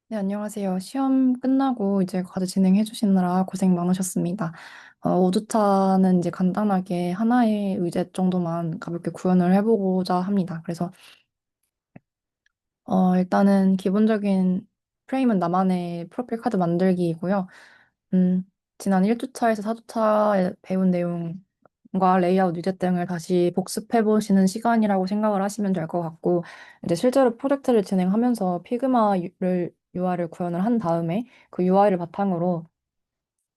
네, 안녕하세요. 시험 끝나고 이제 과제 진행해 주시느라 고생 많으셨습니다. 5주차는 이제 간단하게 하나의 의제 정도만 가볍게 구현을 해보고자 합니다. 그래서 일단은 기본적인 프레임은 나만의 프로필 카드 만들기이고요. 음, 지난 1주차에서 4주차에 배운 내용과 레이아웃 유제 등을 다시 복습해 보시는 시간이라고 생각을 하시면 될 것 같고, 이제 실제로 프로젝트를 진행하면서 피그마를 UI를 구현을 한 다음에 그 UI를 바탕으로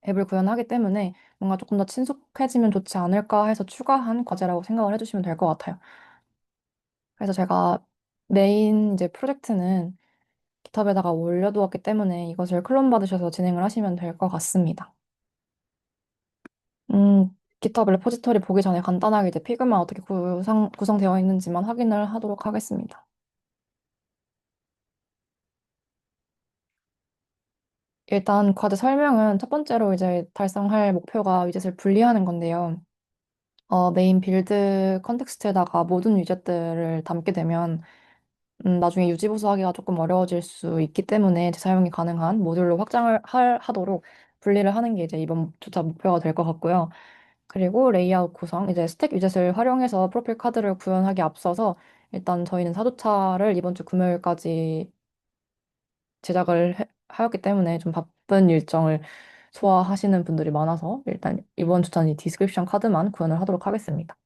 앱을 구현하기 때문에 뭔가 조금 더 친숙해지면 좋지 않을까 해서 추가한 과제라고 생각을 해주시면 될 것 같아요. 그래서 제가 메인 이제 프로젝트는 깃허브에다가 올려두었기 때문에 이것을 클론 받으셔서 진행을 하시면 될 것 같습니다. 깃허브 레포지터리 보기 전에 간단하게 이제 피그마 어떻게 구성되어 있는지만 확인을 하도록 하겠습니다. 일단 과제 설명은 첫 번째로 이제 달성할 목표가 위젯을 분리하는 건데요. 메인 빌드 컨텍스트에다가 모든 위젯들을 담게 되면 나중에 유지보수하기가 조금 어려워질 수 있기 때문에 재사용이 가능한 모듈로 확장을 하도록 분리를 하는 게 이제 이번 주차 목표가 될 것 같고요. 그리고 레이아웃 구성, 이제 스택 위젯을 활용해서 프로필 카드를 구현하기 앞서서 일단 저희는 4주차를 이번 주 금요일까지 하였기 때문에 좀 바쁜 일정을 소화하시는 분들이 많아서 일단 이번 주차는 이 디스크립션 카드만 구현을 하도록 하겠습니다.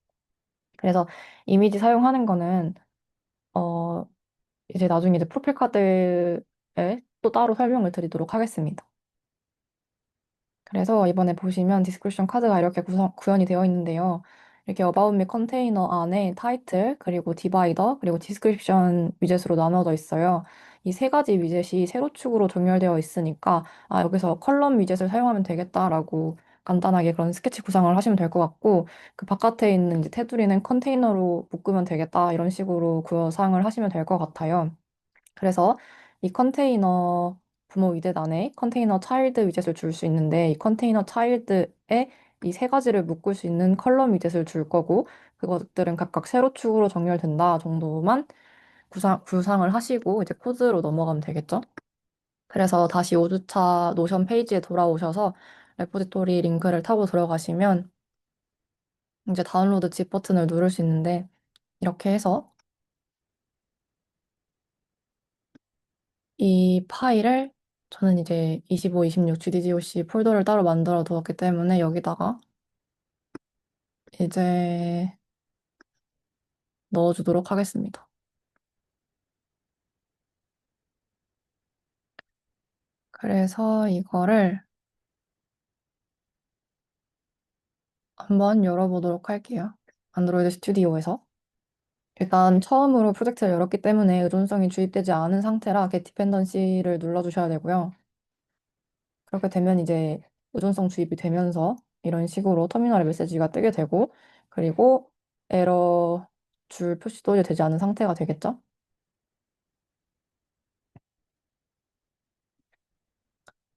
그래서 이미지 사용하는 거는 어 이제 나중에 이제 프로필 카드에 또 따로 설명을 드리도록 하겠습니다. 그래서 이번에 보시면 디스크립션 카드가 이렇게 구현이 되어 있는데요. 이렇게 어바웃 미 컨테이너 안에 타이틀, 그리고 디바이더, 그리고 디스크립션 위젯으로 나눠져 있어요. 이 세 가지 위젯이 세로축으로 정렬되어 있으니까 여기서 컬럼 위젯을 사용하면 되겠다라고 간단하게 그런 스케치 구상을 하시면 될 것 같고 그 바깥에 있는 이제 테두리는 컨테이너로 묶으면 되겠다 이런 식으로 구상을 하시면 될 것 같아요. 그래서 이 컨테이너 부모 위젯 안에 컨테이너 차일드 위젯을 줄 수 있는데 이 컨테이너 차일드에 이 세 가지를 묶을 수 있는 컬럼 위젯을 줄 거고 그것들은 각각 세로축으로 정렬된다 정도만 구상을 하시고 이제 코드로 넘어가면 되겠죠. 그래서 다시 5주차 노션 페이지에 돌아오셔서 레포지토리 링크를 타고 들어가시면 이제 다운로드 집 버튼을 누를 수 있는데 이렇게 해서 이 파일을 저는 이제 25, 26 GDGOC 폴더를 따로 만들어 두었기 때문에 여기다가 이제 넣어주도록 하겠습니다. 그래서 이거를 한번 열어보도록 할게요. 안드로이드 스튜디오에서. 일단 처음으로 프로젝트를 열었기 때문에 의존성이 주입되지 않은 상태라 get dependency를 눌러주셔야 되고요. 그렇게 되면 이제 의존성 주입이 되면서 이런 식으로 터미널에 메시지가 뜨게 되고 그리고 에러 줄 표시도 이제 되지 않은 상태가 되겠죠.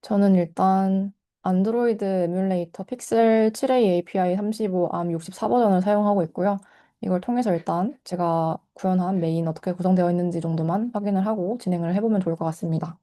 저는 일단 안드로이드 에뮬레이터 픽셀 7a API 35, 암 64 버전을 사용하고 있고요. 이걸 통해서 일단 제가 구현한 메인 어떻게 구성되어 있는지 정도만 확인을 하고 진행을 해보면 좋을 것 같습니다.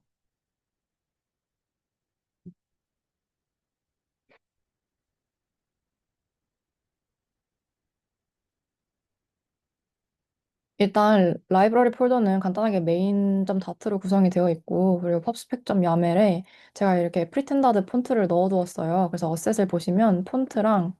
일단 라이브러리 폴더는 간단하게 main.dat로 구성이 되어 있고 그리고 pubspec.yamel에 제가 이렇게 프리텐더드 폰트를 넣어두었어요. 그래서 어셋을 보시면 폰트랑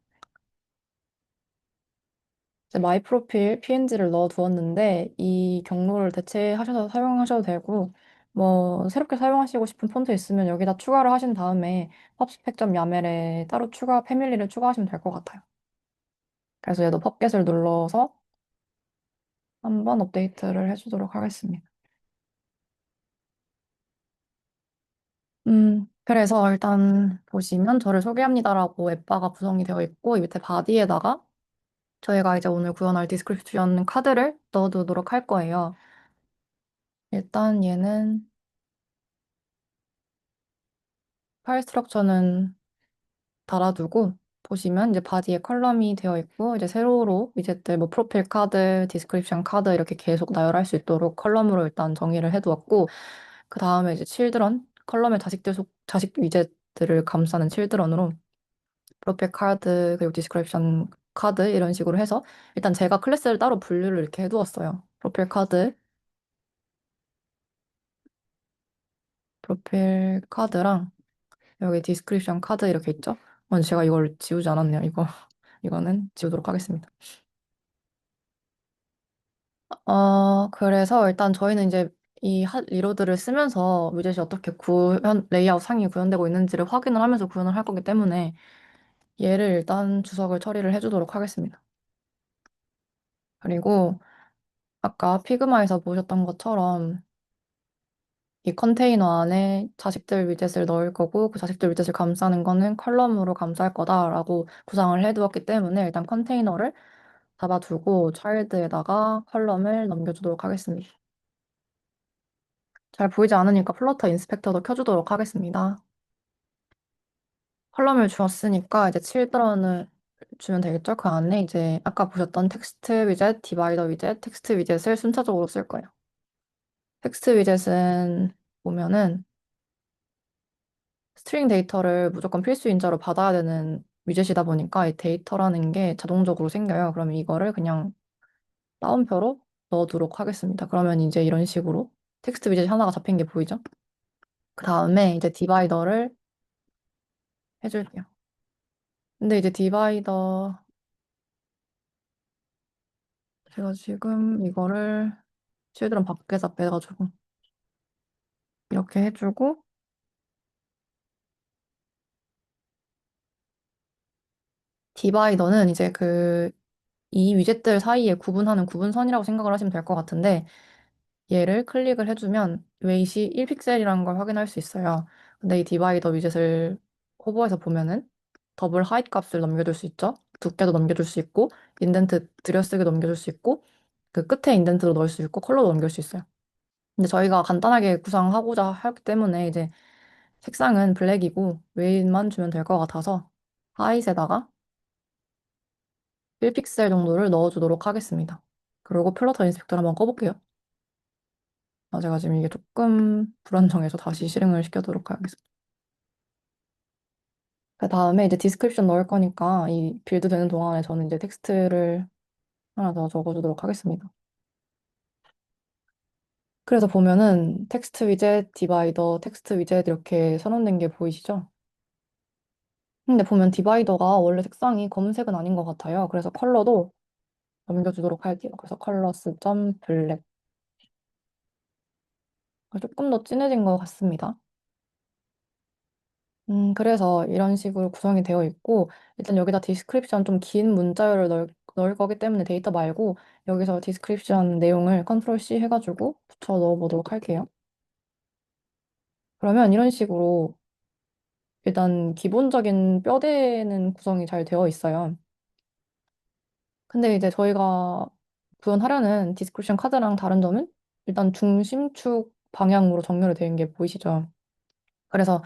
이제 마이 프로필 PNG를 넣어두었는데 이 경로를 대체하셔서 사용하셔도 되고 뭐 새롭게 사용하시고 싶은 폰트 있으면 여기다 추가를 하신 다음에 pubspec.yamel에 따로 추가 패밀리를 추가하시면 될 것 같아요. 그래서 얘도 펍겟을 눌러서 한번 업데이트를 해주도록 하겠습니다. 그래서 일단 보시면 저를 소개합니다라고 앱바가 구성이 되어 있고 이 밑에 바디에다가 저희가 이제 오늘 구현할 디스크립션 카드를 넣어두도록 할 거예요. 일단 얘는 파일 스트럭처는 달아두고 보시면 이제 바디에 컬럼이 되어 있고 이제 세로로 위젯들 뭐 프로필 카드, 디스크립션 카드 이렇게 계속 나열할 수 있도록 컬럼으로 일단 정의를 해두었고 그 다음에 이제 칠드런, 컬럼의 자식 위젯들을 감싸는 칠드런으로 프로필 카드, 그리고 디스크립션 카드 이런 식으로 해서 일단 제가 클래스를 따로 분류를 이렇게 해두었어요. 프로필 카드랑 여기 디스크립션 카드 이렇게 있죠? 제가 이걸 지우지 않았네요. 이거는 지우도록 하겠습니다. 그래서 일단 저희는 이제 이 리로드를 쓰면서 위젯이 어떻게 레이아웃 상이 구현되고 있는지를 확인을 하면서 구현을 할 거기 때문에 얘를 일단 주석을 처리를 해주도록 하겠습니다. 그리고 아까 피그마에서 보셨던 것처럼 이 컨테이너 안에 자식들 위젯을 넣을 거고 그 자식들 위젯을 감싸는 거는 컬럼으로 감쌀 거다라고 구상을 해두었기 때문에 일단 컨테이너를 잡아두고 차일드에다가 컬럼을 넘겨주도록 하겠습니다. 잘 보이지 않으니까 플러터 인스펙터도 켜주도록 하겠습니다. 컬럼을 주었으니까 이제 칠드런을 주면 되겠죠? 그 안에 이제 아까 보셨던 텍스트 위젯, 디바이더 위젯, 텍스트 위젯을 순차적으로 쓸 거예요. 텍스트 위젯은 보면은 스트링 데이터를 무조건 필수 인자로 받아야 되는 위젯이다 보니까 이 데이터라는 게 자동적으로 생겨요. 그러면 이거를 그냥 따옴표로 넣어두도록 하겠습니다. 그러면 이제 이런 식으로 텍스트 위젯 하나가 잡힌 게 보이죠? 그 다음에 이제 디바이더를 해줄게요. 근데 이제 디바이더 제가 지금 이거를 실드럼 밖에다 빼가지고 이렇게 해주고 디바이더는 이제 이 위젯들 사이에 구분하는 구분선이라고 생각을 하시면 될 것 같은데 얘를 클릭을 해주면 웨이시 1픽셀이라는 걸 확인할 수 있어요. 근데 이 디바이더 위젯을 호버해서 보면은 더블 하이트 값을 넘겨줄 수 있죠. 두께도 넘겨줄 수 있고 인덴트 들여쓰기 넘겨줄 수 있고 그 끝에 인덴트도 넣을 수 있고 컬러도 넘길 수 있어요. 근데 저희가 간단하게 구상하고자 하기 때문에 이제 색상은 블랙이고 웨이만 주면 될 것 같아서 하이에다가 1픽셀 정도를 넣어주도록 하겠습니다. 그리고 플러터 인스펙터를 한번 꺼볼게요. 제가 지금 이게 조금 불안정해서 다시 실행을 시켜도록 하겠습니다. 그 다음에 이제 디스크립션 넣을 거니까 이 빌드 되는 동안에 저는 이제 텍스트를 하나 더 적어주도록 하겠습니다. 그래서 보면은 텍스트 위젯, 디바이더, 텍스트 위젯 이렇게 선언된 게 보이시죠? 근데 보면 디바이더가 원래 색상이 검은색은 아닌 것 같아요. 그래서 컬러도 넘겨주도록 할게요. 그래서 컬러스 점 블랙. 조금 더 진해진 것 같습니다. 그래서 이런 식으로 구성이 되어 있고, 일단 여기다 디스크립션 좀 긴 문자열을 넣을 거기 때문에 데이터 말고, 여기서 디스크립션 내용을 컨트롤 C 해가지고 붙여 넣어보도록 할게요. 그러면 이런 식으로 일단 기본적인 뼈대는 구성이 잘 되어 있어요. 근데 이제 저희가 구현하려는 디스크립션 카드랑 다른 점은 일단 중심축 방향으로 정렬이 되어 있는 게 보이시죠? 그래서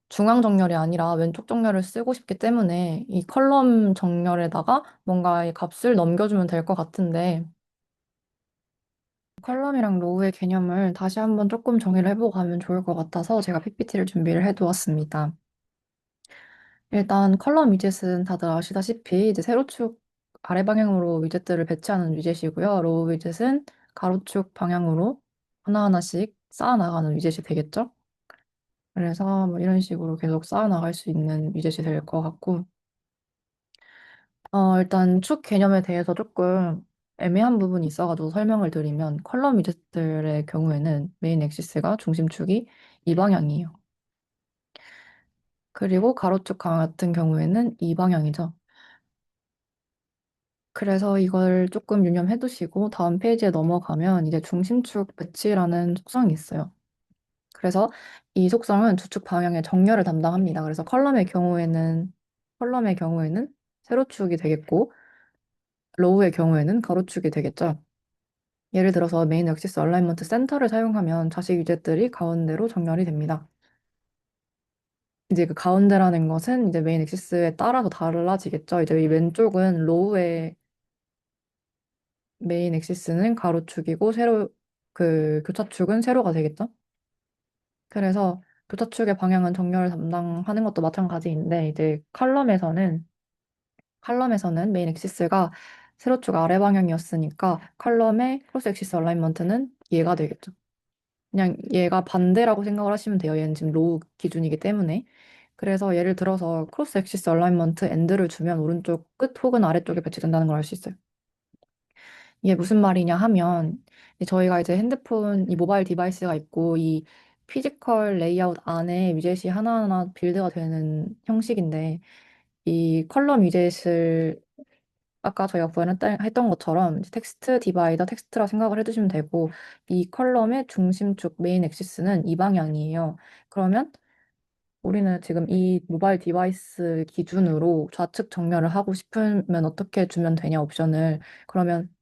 중앙 정렬이 아니라 왼쪽 정렬을 쓰고 싶기 때문에 이 컬럼 정렬에다가 뭔가 이 값을 넘겨주면 될 것 같은데 컬럼이랑 로우의 개념을 다시 한번 조금 정의를 해보고 가면 좋을 것 같아서 제가 PPT를 준비를 해두었습니다. 일단 컬럼 위젯은 다들 아시다시피 이제 세로축 아래 방향으로 위젯들을 배치하는 위젯이고요. 로우 위젯은 가로축 방향으로 하나하나씩 쌓아나가는 위젯이 되겠죠? 그래서 뭐 이런 식으로 계속 쌓아나갈 수 있는 위젯이 될 것 같고 일단 축 개념에 대해서 조금 애매한 부분이 있어가지고 설명을 드리면 컬럼 위젯들의 경우에는 메인 엑시스가 중심축이 이 방향이에요. 그리고 가로축 같은 경우에는 이 방향이죠. 그래서 이걸 조금 유념해 두시고 다음 페이지에 넘어가면 이제 중심축 배치라는 속성이 있어요. 그래서 이 속성은 두 축 방향의 정렬을 담당합니다. 그래서 컬럼의 경우에는 세로축이 되겠고 로우의 경우에는 가로축이 되겠죠. 예를 들어서 메인 액시스 얼라이먼트 센터를 사용하면 자식 유제들이 가운데로 정렬이 됩니다. 이제 그 가운데라는 것은 이제 메인 액시스에 따라서 달라지겠죠. 이제 이 왼쪽은 로우의 메인 액시스는 가로축이고 세로 교차축은 세로가 되겠죠. 그래서 교차축의 방향은 정렬을 담당하는 것도 마찬가지인데 이제 컬럼에서는 메인 엑시스가 세로축 아래 방향이었으니까 컬럼의 크로스 엑시스 얼라인먼트는 얘가 되겠죠. 그냥 얘가 반대라고 생각을 하시면 돼요. 얘는 지금 로우 기준이기 때문에. 그래서 예를 들어서 크로스 엑시스 얼라인먼트 엔드를 주면 오른쪽 끝 혹은 아래쪽에 배치된다는 걸 알 수 있어요. 이게 무슨 말이냐 하면 저희가 이제 핸드폰 이 모바일 디바이스가 있고 이 피지컬 레이아웃 안에 위젯이 하나하나 빌드가 되는 형식인데 이 컬럼 위젯을 아까 저희가 구현했던 것처럼 이제 텍스트 디바이더 텍스트라 생각을 해두시면 되고 이 컬럼의 중심축 메인 엑시스는 이 방향이에요. 그러면 우리는 지금 이 모바일 디바이스 기준으로 좌측 정렬을 하고 싶으면 어떻게 주면 되냐 옵션을 그러면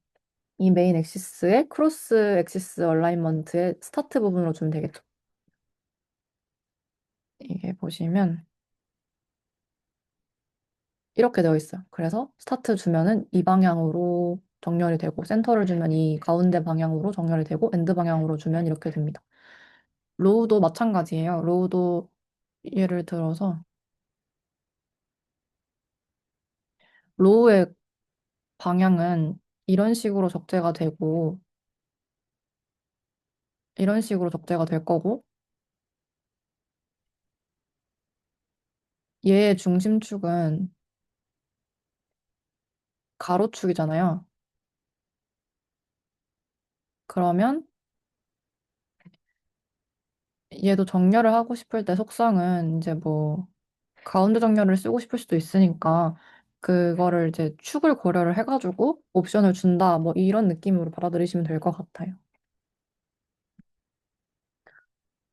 이 메인 엑시스의 크로스 엑시스 얼라인먼트의 스타트 부분으로 주면 되겠죠. 이게 보시면 이렇게 되어 있어요. 그래서 스타트 주면은 이 방향으로 정렬이 되고 센터를 주면 이 가운데 방향으로 정렬이 되고 엔드 방향으로 주면 이렇게 됩니다. 로우도 마찬가지예요. 로우도 예를 들어서 로우의 방향은 이런 식으로 적재가 되고 이런 식으로 적재가 될 거고 얘의 중심축은 가로축이잖아요. 그러면 얘도 정렬을 하고 싶을 때 속성은 이제 뭐 가운데 정렬을 쓰고 싶을 수도 있으니까 그거를 이제 축을 고려를 해가지고 옵션을 준다 뭐 이런 느낌으로 받아들이시면 될 것 같아요.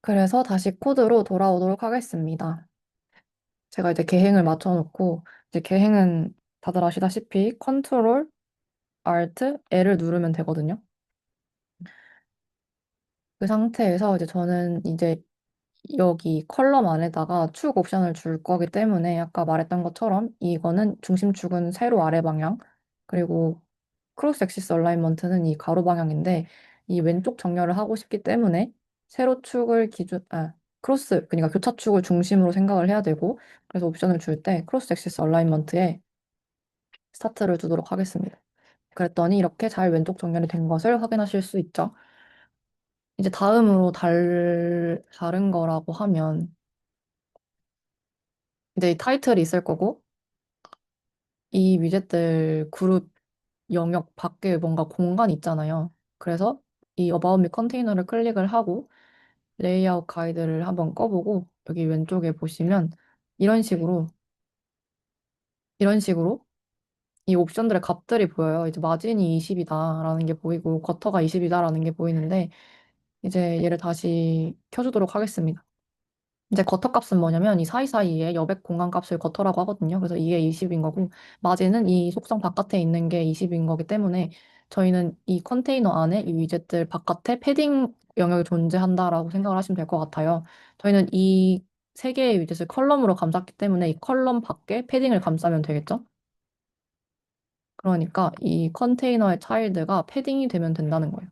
그래서 다시 코드로 돌아오도록 하겠습니다. 제가 이제 계행을 맞춰놓고 이제 계행은 다들 아시다시피 컨트롤 Alt L을 누르면 되거든요. 그 상태에서 이제 저는 이제 여기 컬럼 안에다가 축 옵션을 줄 거기 때문에 아까 말했던 것처럼 이거는 중심축은 세로 아래 방향 그리고 크로스 엑시스 얼라인먼트는 이 가로 방향인데 이 왼쪽 정렬을 하고 싶기 때문에 세로 축을 크로스 그러니까 교차축을 중심으로 생각을 해야 되고 그래서 옵션을 줄 때 크로스 엑시스 얼라인먼트에 스타트를 두도록 하겠습니다. 그랬더니 이렇게 잘 왼쪽 정렬이 된 것을 확인하실 수 있죠. 이제 다음으로 다른 거라고 하면 이제 이 타이틀이 있을 거고 이 위젯들 그룹 영역 밖에 뭔가 공간이 있잖아요. 그래서 이 어바웃 및 컨테이너를 클릭을 하고 레이아웃 가이드를 한번 꺼보고 여기 왼쪽에 보시면 이런 식으로 이런 식으로 이 옵션들의 값들이 보여요. 이제 마진이 20이다라는 게 보이고 쿼터가 20이다라는 게 보이는데 이제 얘를 다시 켜주도록 하겠습니다. 이제 겉터 값은 뭐냐면 이 사이사이에 여백 공간 값을 겉터라고 하거든요. 그래서 이게 20인 거고 마진은 이 속성 바깥에 있는 게 20인 거기 때문에 저희는 이 컨테이너 안에 이 위젯들 바깥에 패딩 영역이 존재한다라고 생각을 하시면 될 것 같아요. 저희는 이 세 개의 위젯을 컬럼으로 감쌌기 때문에 이 컬럼 밖에 패딩을 감싸면 되겠죠? 그러니까 이 컨테이너의 차일드가 패딩이 되면 된다는 거예요.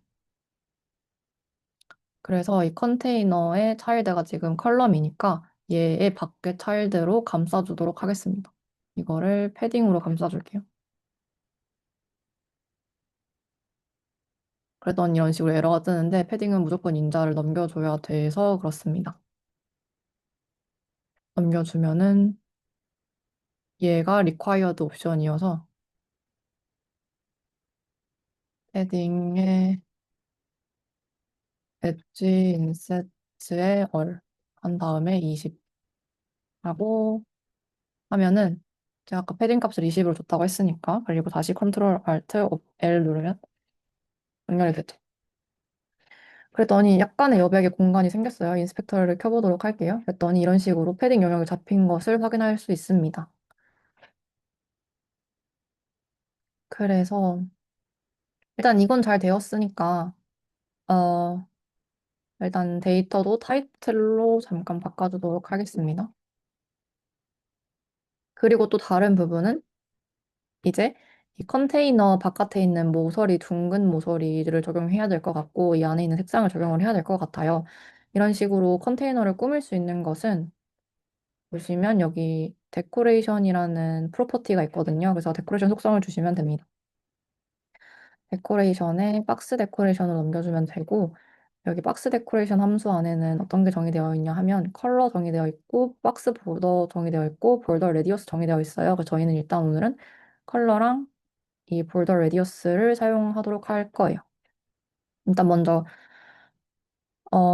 그래서 이 컨테이너의 차일드가 지금 컬럼이니까 얘의 밖에 차일드로 감싸주도록 하겠습니다. 이거를 패딩으로 감싸줄게요. 그랬더니 이런 식으로 에러가 뜨는데 패딩은 무조건 인자를 넘겨줘야 돼서 그렇습니다. 넘겨주면은 얘가 required 옵션이어서 패딩에 엣지 인셋에 얼 한 다음에 20 하고 하면은 제가 아까 패딩 값을 20으로 줬다고 했으니까 그리고 다시 컨트롤 Alt L 누르면 연결이 됐죠. 그랬더니 약간의 여백의 공간이 생겼어요. 인스펙터를 켜보도록 할게요. 그랬더니 이런 식으로 패딩 영역이 잡힌 것을 확인할 수 있습니다. 그래서 일단 이건 잘 되었으니까 어, 일단 데이터도 타이틀로 잠깐 바꿔주도록 하겠습니다. 그리고 또 다른 부분은 이제 이 컨테이너 바깥에 있는 모서리, 둥근 모서리를 적용해야 될 것 같고 이 안에 있는 색상을 적용을 해야 될 것 같아요. 이런 식으로 컨테이너를 꾸밀 수 있는 것은 보시면 여기 데코레이션이라는 프로퍼티가 있거든요. 그래서 데코레이션 속성을 주시면 됩니다. 데코레이션에 박스 데코레이션을 넘겨주면 되고, 여기 박스 데코레이션 함수 안에는 어떤 게 정의되어 있냐 하면 컬러 정의되어 있고, 박스 보더 정의되어 있고, 볼더 레디어스 정의되어 있어요. 그래서 저희는 일단 오늘은 컬러랑 이 볼더 레디어스를 사용하도록 할 거예요. 일단 먼저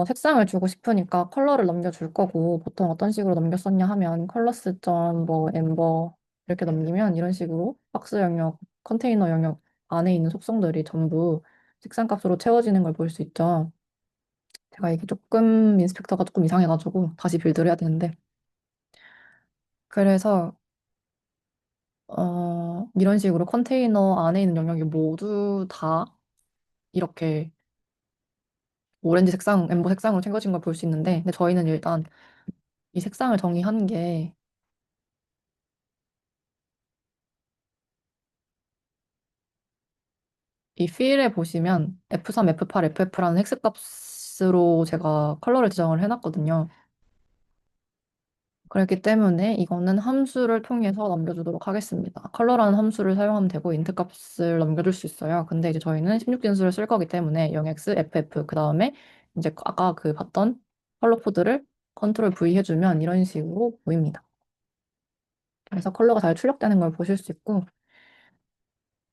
색상을 주고 싶으니까 컬러를 넘겨줄 거고, 보통 어떤 식으로 넘겼었냐 하면 컬러스 점 뭐 엠버 이렇게 넘기면 이런 식으로 박스 영역, 컨테이너 영역 안에 있는 속성들이 전부 색상 값으로 채워지는 걸 볼 수 있죠. 제가 이게 조금 인스펙터가 조금 이상해가지고 다시 빌드를 해야 되는데, 그래서 이런 식으로 컨테이너 안에 있는 영역이 모두 다 이렇게 오렌지 색상, 엠버 색상으로 채워진 걸 볼 수 있는데, 근데 저희는 일단 이 색상을 정의한 게 이 필에 보시면 F3, F8, FF라는 획습값으로 제가 컬러를 지정을 해놨거든요. 그렇기 때문에 이거는 함수를 통해서 넘겨주도록 하겠습니다. 컬러라는 함수를 사용하면 되고 인트 값을 넘겨줄 수 있어요. 근데 이제 저희는 16진수를 쓸 거기 때문에 0x, ff 그 다음에 이제 아까 그 봤던 컬러 코드를 컨트롤 V 해주면 이런 식으로 보입니다. 그래서 컬러가 잘 출력되는 걸 보실 수 있고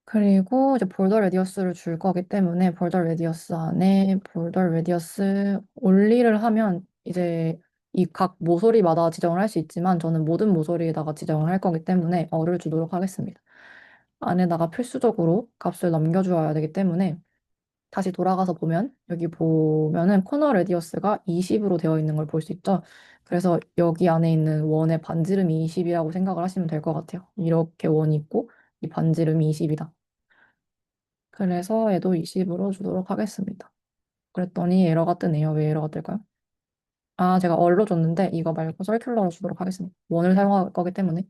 그리고 이제 볼더 레디어스를 줄 거기 때문에 볼더 레디어스 안에 볼더 레디어스 올리를 하면 이제 이 각 모서리마다 지정을 할 수 있지만 저는 모든 모서리에다가 지정을 할 거기 때문에 어를 주도록 하겠습니다. 안에다가 필수적으로 값을 남겨주어야 되기 때문에 다시 돌아가서 보면 여기 보면은 코너 레디어스가 20으로 되어 있는 걸 볼 수 있죠. 그래서 여기 안에 있는 원의 반지름이 20이라고 생각을 하시면 될 것 같아요. 이렇게 원이 있고 이 반지름이 20이다. 그래서 얘도 20으로 주도록 하겠습니다. 그랬더니 에러가 뜨네요. 왜 에러가 뜰까요? 아, 제가 얼로 줬는데 이거 말고 서큘러로 주도록 하겠습니다. 원을 사용할 거기 때문에.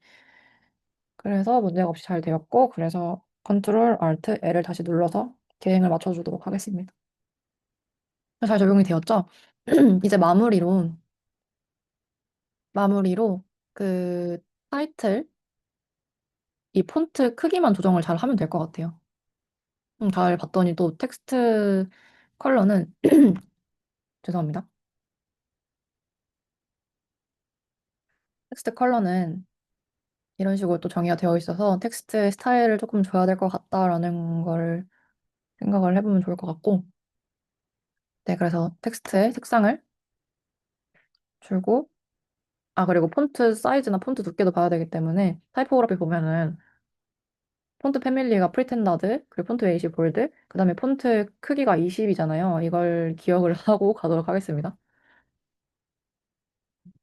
그래서 문제가 없이 잘 되었고, 그래서 컨트롤 Alt L을 다시 눌러서 계행을 맞춰주도록 하겠습니다. 잘 적용이 되었죠? 이제 마무리로 그 타이틀, 이 폰트 크기만 조정을 잘 하면 될 것 같아요. 잘 봤더니 또 텍스트 컬러는, 죄송합니다. 텍스트 컬러는 이런 식으로 또 정의가 되어 있어서 텍스트의 스타일을 조금 줘야 될 것 같다라는 걸 생각을 해보면 좋을 것 같고, 네, 그래서 텍스트의 색상을 줄고, 아, 그리고 폰트 사이즈나 폰트 두께도 봐야 되기 때문에 타이포그래피 보면은 폰트 패밀리가 프리텐더드, 그리고 폰트 웨이시 볼드, 그 다음에 폰트 크기가 20이잖아요. 이걸 기억을 하고 가도록 하겠습니다.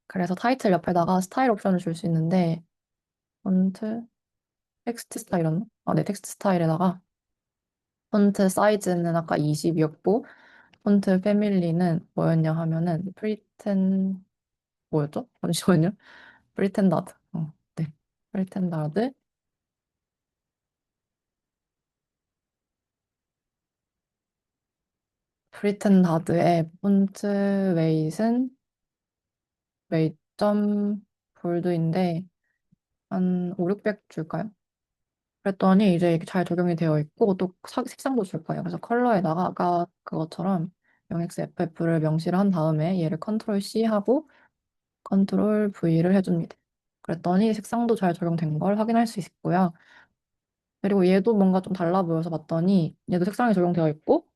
그래서 타이틀 옆에다가 스타일 옵션을 줄 수 있는데, 폰트, 텍스트 스타일이었나? 아, 네, 텍스트 스타일에다가 폰트 사이즈는 아까 20이었고, 폰트 패밀리는 뭐였냐 하면은 뭐였죠? 잠시만요. 프리텐더드. 네. 프리텐더드. 프리텐더드의 폰트 웨이트는 웨이트 점 볼드인데 한 5, 600 줄까요? 그랬더니 이제 이게 잘 적용이 되어 있고 또 색상도 줄 거예요. 그래서 컬러에다가 아까 그것처럼 0xff를 명시를 한 다음에 얘를 컨트롤 C 하고 컨트롤 V를 해줍니다. 그랬더니 색상도 잘 적용된 걸 확인할 수 있고요. 그리고 얘도 뭔가 좀 달라 보여서 봤더니 얘도 색상이 적용되어 있고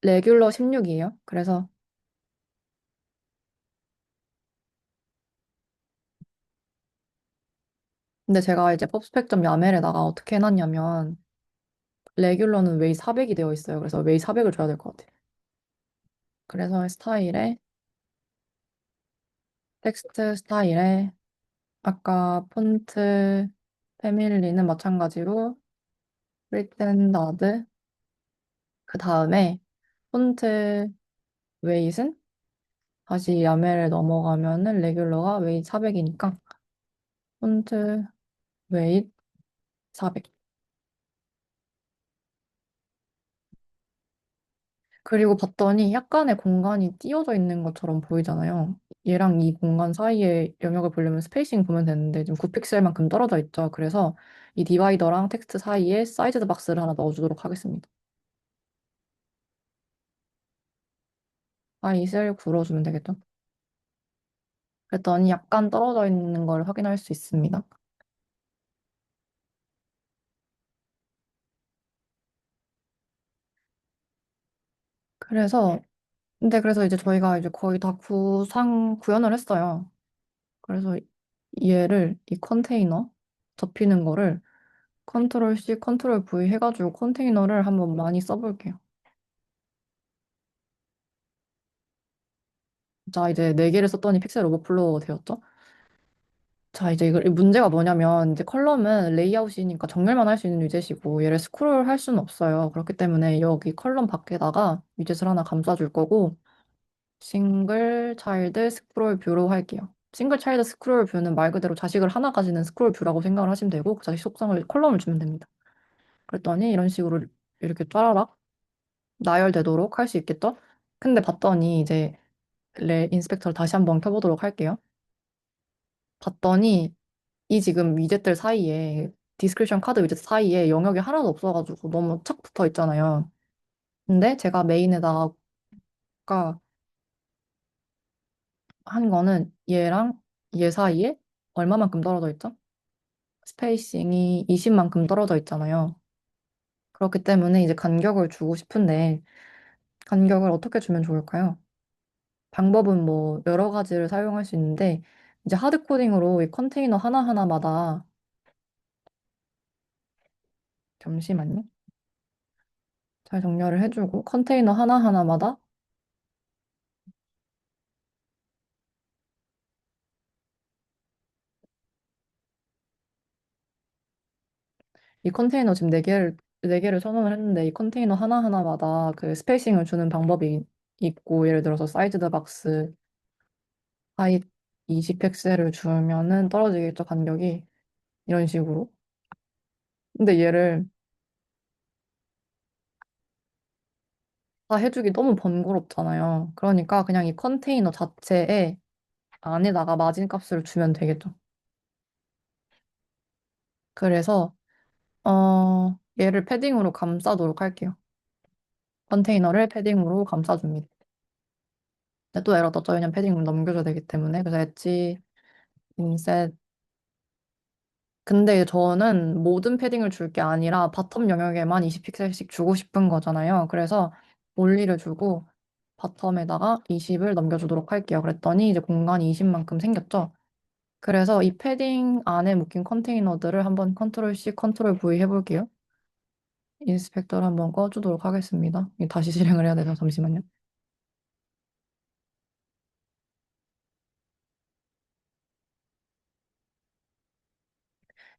레귤러 16이에요. 그래서 근데 제가 이제 펍스펙점 야멜에다가 어떻게 해놨냐면 레귤러는 웨이 400이 되어 있어요. 그래서 웨이 400을 줘야 될 것 같아요. 그래서 스타일에 텍스트 스타일에 아까 폰트 패밀리는 마찬가지로 프리텐더드 그 다음에 폰트 웨이트는 다시 야멜을 넘어가면은 레귤러가 웨이 400이니까 폰트 웨이트 400. 그리고 봤더니 약간의 공간이 띄어져 있는 것처럼 보이잖아요. 얘랑 이 공간 사이에 영역을 보려면 스페이싱 보면 되는데 지금 9픽셀만큼 떨어져 있죠. 그래서 이 디바이더랑 텍스트 사이에 사이즈 박스를 하나 넣어주도록 하겠습니다. 사이즈를 굴어주면 되겠죠. 그랬더니 약간 떨어져 있는 걸 확인할 수 있습니다. 그래서 그래서 이제 저희가 이제 거의 다 구현을 했어요. 그래서 얘를 이 컨테이너 접히는 거를 컨트롤 C, 컨트롤 V 해가지고 컨테이너를 한번 많이 써볼게요. 자, 이제 네 개를 썼더니 픽셀 오버플로우 되었죠? 자, 이제 이거 문제가 뭐냐면 이제 컬럼은 레이아웃이니까 정렬만 할 수 있는 위젯이고 얘를 스크롤 할 수는 없어요. 그렇기 때문에 여기 컬럼 밖에다가 위젯을 하나 감싸줄 거고 싱글 차일드 스크롤 뷰로 할게요. 싱글 차일드 스크롤 뷰는 말 그대로 자식을 하나 가지는 스크롤 뷰라고 생각을 하시면 되고 그 자식 속성을 컬럼을 주면 됩니다. 그랬더니 이런 식으로 이렇게 짜라락 나열되도록 할 수 있겠죠? 근데 봤더니 이제 레 인스펙터를 다시 한번 켜보도록 할게요. 봤더니 이 지금 위젯들 사이에 디스크리션 카드 위젯 사이에 영역이 하나도 없어가지고 너무 착 붙어 있잖아요. 근데 제가 메인에다가 한 거는 얘랑 얘 사이에 얼마만큼 떨어져 있죠? 스페이싱이 20만큼 떨어져 있잖아요. 그렇기 때문에 이제 간격을 주고 싶은데 간격을 어떻게 주면 좋을까요? 방법은 뭐 여러 가지를 사용할 수 있는데 이제 하드 코딩으로 이 컨테이너 하나하나마다 잠시만요. 잘 정렬을 해주고 컨테이너 하나하나마다 이 컨테이너 지금 네 개를 선언을 했는데 이 컨테이너 하나하나마다 그 스페이싱을 주는 방법이 있고 예를 들어서 사이즈드 박스 하이 20픽셀을 주면은 떨어지겠죠, 간격이. 이런 식으로. 근데 얘를 다 해주기 너무 번거롭잖아요. 그러니까 그냥 이 컨테이너 자체에 안에다가 마진 값을 주면 되겠죠. 그래서 얘를 패딩으로 감싸도록 할게요. 컨테이너를 패딩으로 감싸줍니다. 근데 또 에러 떴죠. 왜냐면 패딩 넘겨줘야 되기 때문에. 그래서 엣지, 인셋. 근데 저는 모든 패딩을 줄 게 아니라 바텀 영역에만 20픽셀씩 주고 싶은 거잖아요. 그래서 올리를 주고 바텀에다가 20을 넘겨주도록 할게요. 그랬더니 이제 공간이 20만큼 생겼죠. 그래서 이 패딩 안에 묶인 컨테이너들을 한번 컨트롤 C, 컨트롤 V 해볼게요. 인스펙터를 한번 꺼주도록 하겠습니다. 이거 다시 실행을 해야 돼서 잠시만요.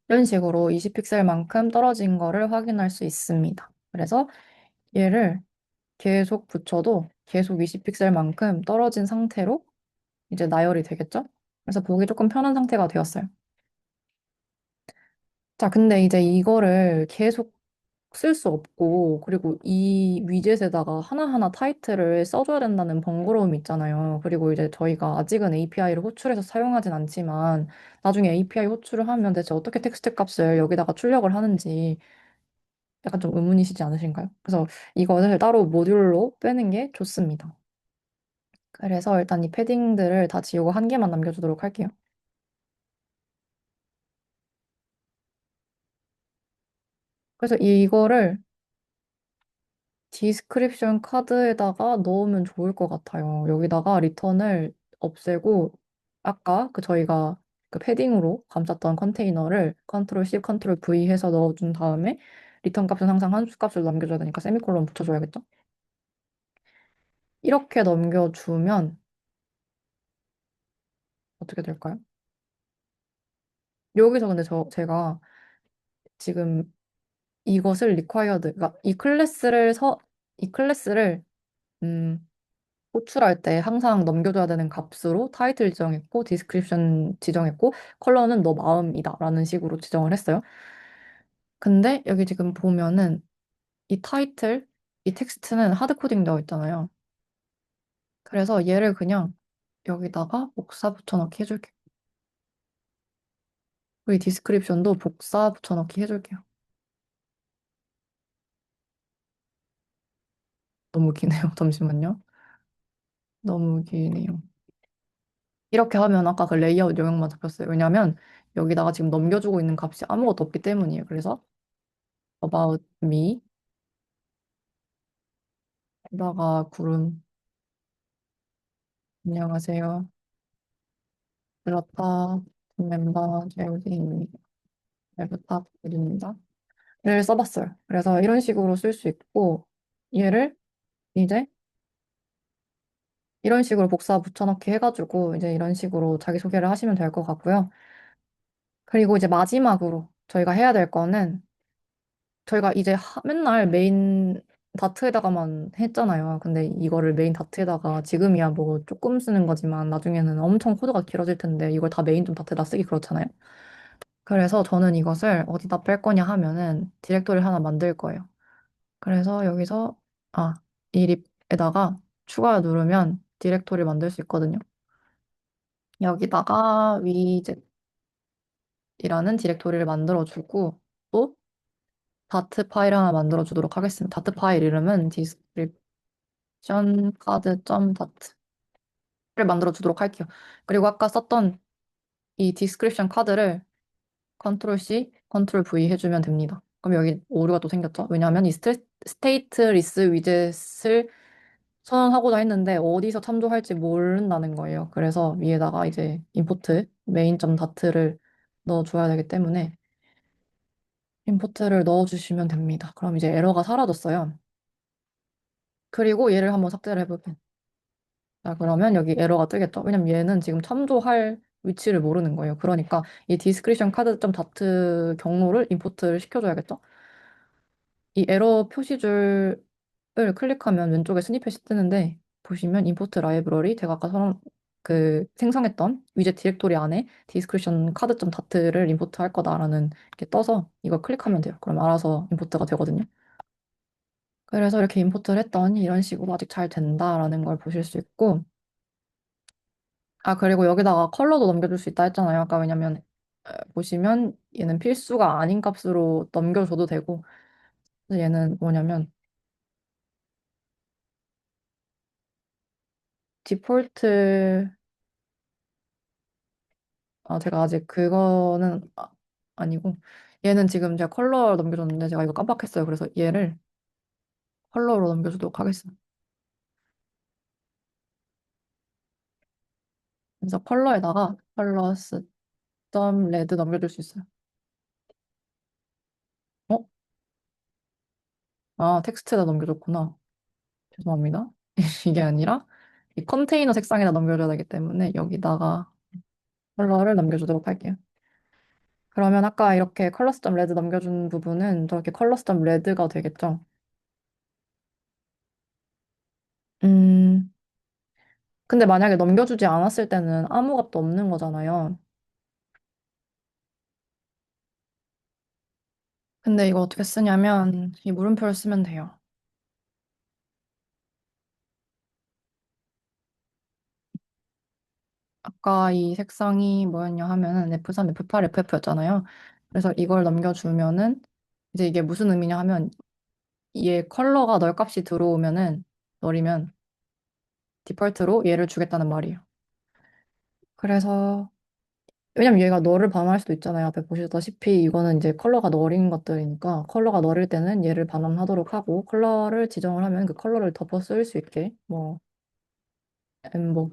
이런 식으로 20픽셀만큼 떨어진 거를 확인할 수 있습니다. 그래서 얘를 계속 붙여도 계속 20픽셀만큼 떨어진 상태로 이제 나열이 되겠죠? 그래서 보기 조금 편한 상태가 되었어요. 자, 근데 이제 이거를 계속 쓸 수 없고, 그리고 이 위젯에다가 하나하나 타이틀을 써줘야 된다는 번거로움이 있잖아요. 그리고 이제 저희가 아직은 API를 호출해서 사용하진 않지만, 나중에 API 호출을 하면 대체 어떻게 텍스트 값을 여기다가 출력을 하는지 약간 좀 의문이시지 않으신가요? 그래서 이거를 따로 모듈로 빼는 게 좋습니다. 그래서 일단 이 패딩들을 다 지우고 한 개만 남겨주도록 할게요. 그래서 이거를 디스크립션 카드에다가 넣으면 좋을 것 같아요. 여기다가 리턴을 없애고 아까 그 저희가 그 패딩으로 감쌌던 컨테이너를 컨트롤 C, 컨트롤 V 해서 넣어준 다음에 리턴 값은 항상 함수 값을 남겨줘야 되니까 세미콜론 붙여줘야겠죠? 이렇게 넘겨주면 어떻게 될까요? 여기서 근데 제가 지금 이것을 required, 그러니까 이 클래스를 음, 호출할 때 항상 넘겨줘야 되는 값으로 타이틀 지정했고, 디스크립션 지정했고, 컬러는 너 마음이다 라는 식으로 지정을 했어요. 근데 여기 지금 보면은 이 타이틀, 이 텍스트는 하드 코딩 되어 있잖아요. 그래서 얘를 그냥 여기다가 복사 붙여넣기 해줄게요. 그리고 이 디스크립션도 복사 붙여넣기 해줄게요. 너무 기네요. 잠시만요. 너무 기네요. 이렇게 하면 아까 그 레이아웃 영역만 잡혔어요. 왜냐면 여기다가 지금 넘겨주고 있는 값이 아무것도 없기 때문이에요. 그래서 about me 에다가 구름 안녕하세요. 그렇다. 멤버 제우디입니다. 잘 부탁드립니다. 를 써봤어요. 그래서 이런 식으로 쓸 수 있고 얘를 이제 이런 식으로 복사 붙여넣기 해가지고 이제 이런 식으로 자기소개를 하시면 될 것 같고요. 그리고 이제 마지막으로 저희가 해야 될 거는 저희가 이제 맨날 메인 다트에다가만 했잖아요. 근데 이거를 메인 다트에다가 지금이야 뭐 조금 쓰는 거지만 나중에는 엄청 코드가 길어질 텐데 이걸 다 메인 좀 다트에다 쓰기 그렇잖아요. 그래서 저는 이것을 어디다 뺄 거냐 하면은 디렉토리를 하나 만들 거예요. 그래서 여기서 이 립에다가 추가 누르면 디렉토리 만들 수 있거든요. 여기다가 위젯이라는 디렉토리를 만들어 주고 또 다트 파일 하나 만들어 주도록 하겠습니다. 다트 파일 이름은 description card.dat를 만들어 주도록 할게요. 그리고 아까 썼던 이 description 카드를 컨트롤 C, 컨트롤 V 해주면 됩니다. 그럼 여기 오류가 또 생겼죠? 왜냐하면 이 스테이트리스 위젯을 선언하고자 했는데 어디서 참조할지 모른다는 거예요. 그래서 위에다가 이제 임포트 main.dat를 넣어줘야 되기 때문에 임포트를 넣어주시면 됩니다. 그럼 이제 에러가 사라졌어요. 그리고 얘를 한번 삭제를 해볼게요. 자, 그러면 여기 에러가 뜨겠죠? 왜냐면 얘는 지금 참조할 위치를 모르는 거예요. 그러니까 이 description card.dat 경로를 임포트를 시켜줘야겠죠? 이 에러 표시줄을 클릭하면 왼쪽에 스니펫이 뜨는데 보시면 임포트 라이브러리 제가 아까 생성했던 위젯 디렉토리 안에 디스크리션 카드.dat를 임포트 할 거다라는 게 떠서 이걸 클릭하면 돼요. 그럼 알아서 임포트가 되거든요. 그래서 이렇게 임포트를 했더니 이런 식으로 아직 잘 된다라는 걸 보실 수 있고 그리고 여기다가 컬러도 넘겨줄 수 있다 했잖아요. 아까 왜냐면 보시면 얘는 필수가 아닌 값으로 넘겨줘도 되고 그래서 얘는 뭐냐면 디폴트 제가 아직 그거는 아니고 얘는 지금 제가 컬러 넘겨줬는데 제가 이거 깜빡했어요. 그래서 얘를 컬러로 넘겨주도록 하겠습니다. 그래서 컬러에다가 컬러스 점 레드 넘겨줄 수 있어요. 어? 텍스트에다 넘겨줬구나. 죄송합니다. 이게 아니라 이 컨테이너 색상에다 넘겨줘야 되기 때문에 여기다가 컬러를 넘겨주도록 할게요. 그러면 아까 이렇게 컬러스점 레드 넘겨준 부분은 저렇게 컬러스점 레드가 되겠죠? 음, 근데 만약에 넘겨주지 않았을 때는 아무 값도 없는 거잖아요. 근데 이거 어떻게 쓰냐면 이 물음표를 쓰면 돼요. 아까 이 색상이 뭐였냐 하면은 F3, F8, FF였잖아요. 그래서 이걸 넘겨주면은 이제 이게 무슨 의미냐 하면 얘 컬러가 널 값이 들어오면은 널이면 디폴트로 얘를 주겠다는 말이에요. 그래서 왜냐면 얘가 너를 반환할 수도 있잖아요. 앞에 보시다시피 이거는 이제 컬러가 너린 것들이니까 컬러가 너릴 때는 얘를 반환하도록 하고 컬러를 지정을 하면 그 컬러를 덮어 쓸 수 있게 뭐 엠버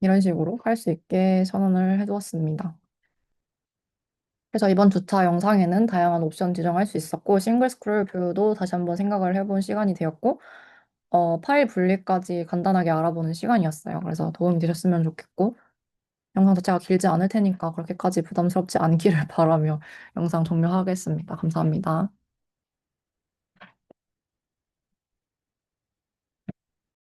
이런 식으로 할 수 있게 선언을 해두었습니다. 그래서 이번 주차 영상에는 다양한 옵션 지정할 수 있었고 싱글 스크롤 뷰도 다시 한번 생각을 해본 시간이 되었고 파일 분리까지 간단하게 알아보는 시간이었어요. 그래서 도움이 되셨으면 좋겠고 영상 자체가 길지 않을 테니까 그렇게까지 부담스럽지 않기를 바라며 영상 종료하겠습니다. 감사합니다.